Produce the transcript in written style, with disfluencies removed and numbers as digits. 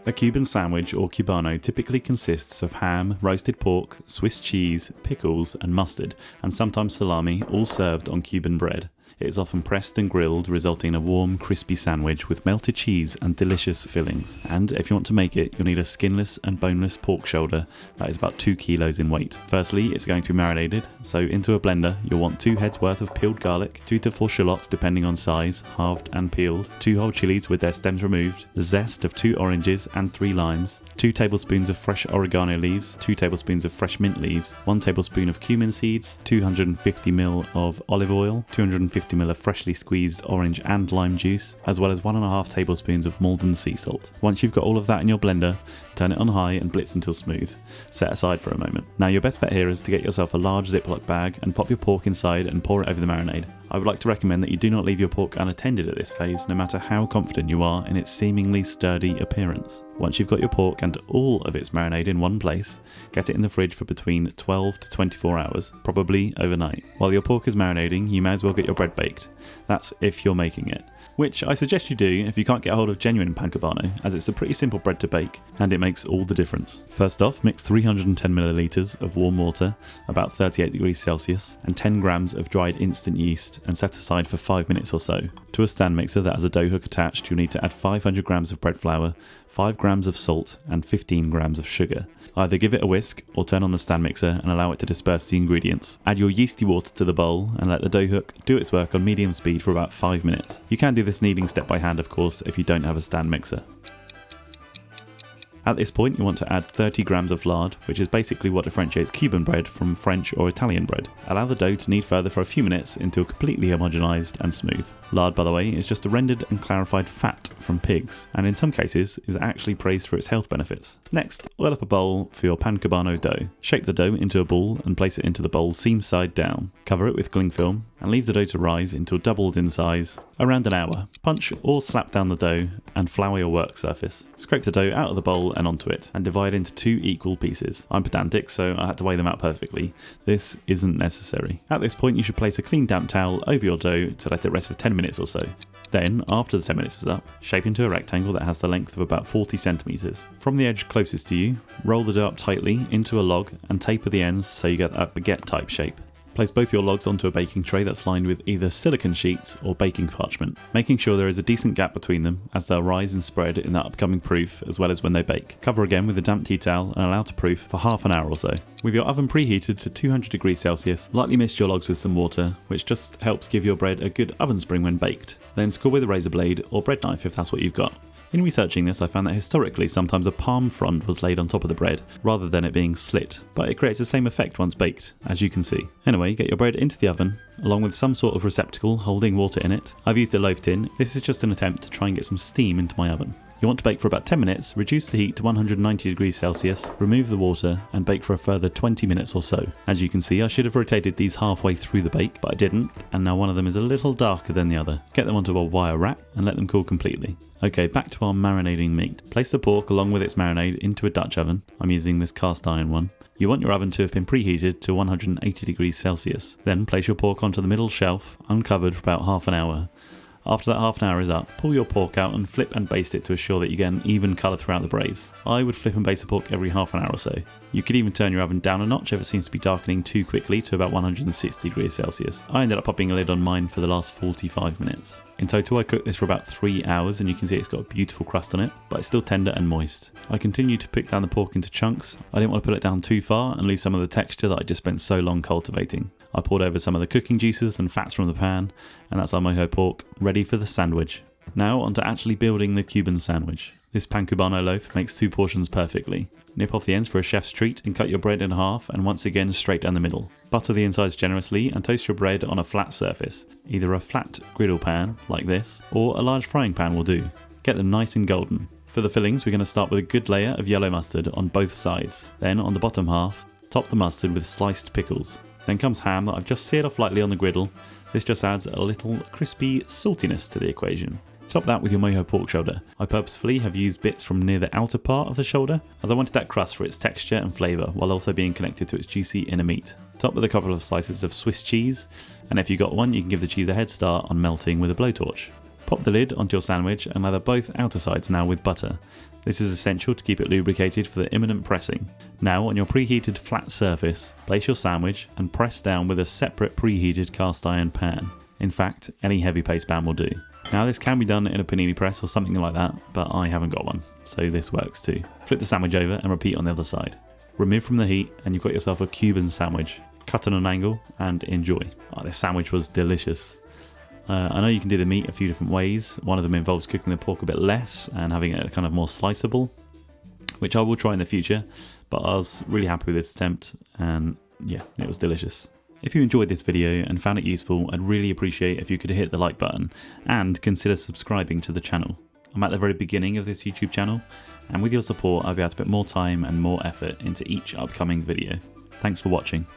A Cuban sandwich or Cubano typically consists of ham, roasted pork, Swiss cheese, pickles and mustard, and sometimes salami, all served on Cuban bread. It is often pressed and grilled, resulting in a warm, crispy sandwich with melted cheese and delicious fillings. And if you want to make it, you'll need a skinless and boneless pork shoulder that is about 2 kilos in weight. Firstly, it's going to be marinated, so into a blender you'll want 2 heads worth of peeled garlic, 2 to 4 shallots depending on size, halved and peeled, 2 whole chillies with their stems removed, the zest of 2 oranges and 3 limes, 2 tablespoons of fresh oregano leaves, 2 tablespoons of fresh mint leaves, 1 tablespoon of cumin seeds, 250 ml of olive oil, 250 ml of freshly squeezed orange and lime juice, as well as 1.5 tablespoons of Maldon sea salt. Once you've got all of that in your blender, turn it on high and blitz until smooth. Set aside for a moment. Now your best bet here is to get yourself a large Ziploc bag and pop your pork inside and pour it over the marinade. I would like to recommend that you do not leave your pork unattended at this phase, no matter how confident you are in its seemingly sturdy appearance. Once you've got your pork and all of its marinade in one place, get it in the fridge for between 12 to 24 hours, probably overnight. While your pork is marinating, you may as well get your bread baked. That's if you're making it, which I suggest you do if you can't get a hold of genuine pan Cubano, as it's a pretty simple bread to bake and it makes all the difference. First off, mix 310 milliliters of warm water, about 38 degrees Celsius, and 10 grams of dried instant yeast and set aside for 5 minutes or so. To a stand mixer that has a dough hook attached, you'll need to add 500 grams of bread flour, 5 grams of salt and 15 grams of sugar. Either give it a whisk or turn on the stand mixer and allow it to disperse the ingredients. Add your yeasty water to the bowl and let the dough hook do its work on medium speed for about 5 minutes. You can do this kneading step by hand, of course, if you don't have a stand mixer. At this point you want to add 30 grams of lard, which is basically what differentiates Cuban bread from French or Italian bread. Allow the dough to knead further for a few minutes until completely homogenized and smooth. Lard, by the way, is just a rendered and clarified fat from pigs, and in some cases is actually praised for its health benefits. Next, oil up a bowl for your pan Cubano dough. Shape the dough into a ball and place it into the bowl seam side down. Cover it with cling film and leave the dough to rise until doubled in size, around an hour. Punch or slap down the dough and flour your work surface. Scrape the dough out of the bowl and onto it, and divide into 2 equal pieces. I'm pedantic, so I had to weigh them out perfectly. This isn't necessary. At this point you should place a clean damp towel over your dough to let it rest for 10 minutes or so. Then, after the 10 minutes is up, shape into a rectangle that has the length of about 40 centimeters. From the edge closest to you, roll the dough up tightly into a log and taper the ends so you get that baguette type shape. Place both your logs onto a baking tray that's lined with either silicone sheets or baking parchment, making sure there is a decent gap between them as they'll rise and spread in that upcoming proof as well as when they bake. Cover again with a damp tea towel and allow to proof for half an hour or so. With your oven preheated to 200 degrees Celsius, lightly mist your logs with some water, which just helps give your bread a good oven spring when baked. Then score with a razor blade or bread knife if that's what you've got. In researching this, I found that historically sometimes a palm frond was laid on top of the bread rather than it being slit, but it creates the same effect once baked, as you can see. Anyway, get your bread into the oven, along with some sort of receptacle holding water in it. I've used a loaf tin. This is just an attempt to try and get some steam into my oven. You want to bake for about 10 minutes, reduce the heat to 190 degrees Celsius, remove the water and bake for a further 20 minutes or so. As you can see, I should have rotated these halfway through the bake, but I didn't, and now one of them is a little darker than the other. Get them onto a wire rack and let them cool completely. Okay, back to our marinating meat. Place the pork along with its marinade into a Dutch oven. I'm using this cast iron one. You want your oven to have been preheated to 180 degrees Celsius. Then place your pork onto the middle shelf, uncovered for about half an hour. After that half an hour is up, pull your pork out and flip and baste it to assure that you get an even colour throughout the braise. I would flip and baste the pork every half an hour or so. You could even turn your oven down a notch if it seems to be darkening too quickly to about 160 degrees Celsius. I ended up popping a lid on mine for the last 45 minutes. In total I cooked this for about 3 hours and you can see it's got a beautiful crust on it, but it's still tender and moist. I continued to pick down the pork into chunks. I didn't want to put it down too far and lose some of the texture that I just spent so long cultivating. I poured over some of the cooking juices and fats from the pan, and that's our mojo pork, ready for the sandwich. Now on to actually building the Cuban sandwich. This pan Cubano loaf makes 2 portions perfectly. Nip off the ends for a chef's treat and cut your bread in half and once again straight down the middle. Butter the insides generously and toast your bread on a flat surface. Either a flat griddle pan, like this, or a large frying pan will do. Get them nice and golden. For the fillings, we're going to start with a good layer of yellow mustard on both sides. Then on the bottom half, top the mustard with sliced pickles. Then comes ham that I've just seared off lightly on the griddle. This just adds a little crispy saltiness to the equation. Top that with your mojo pork shoulder. I purposefully have used bits from near the outer part of the shoulder as I wanted that crust for its texture and flavour while also being connected to its juicy inner meat. Top with a couple of slices of Swiss cheese, and if you got one you can give the cheese a head start on melting with a blowtorch. Pop the lid onto your sandwich and lather both outer sides now with butter. This is essential to keep it lubricated for the imminent pressing. Now, on your preheated flat surface, place your sandwich and press down with a separate preheated cast iron pan. In fact, any heavy paste pan will do. Now, this can be done in a panini press or something like that, but I haven't got one, so this works too. Flip the sandwich over and repeat on the other side. Remove from the heat and you've got yourself a Cuban sandwich. Cut on an angle and enjoy. Oh, this sandwich was delicious. I know you can do the meat a few different ways. One of them involves cooking the pork a bit less and having it kind of more sliceable, which I will try in the future, but I was really happy with this attempt, and yeah, it was delicious. If you enjoyed this video and found it useful, I'd really appreciate if you could hit the like button and consider subscribing to the channel. I'm at the very beginning of this YouTube channel, and with your support I'll be able to put more time and more effort into each upcoming video. Thanks for watching.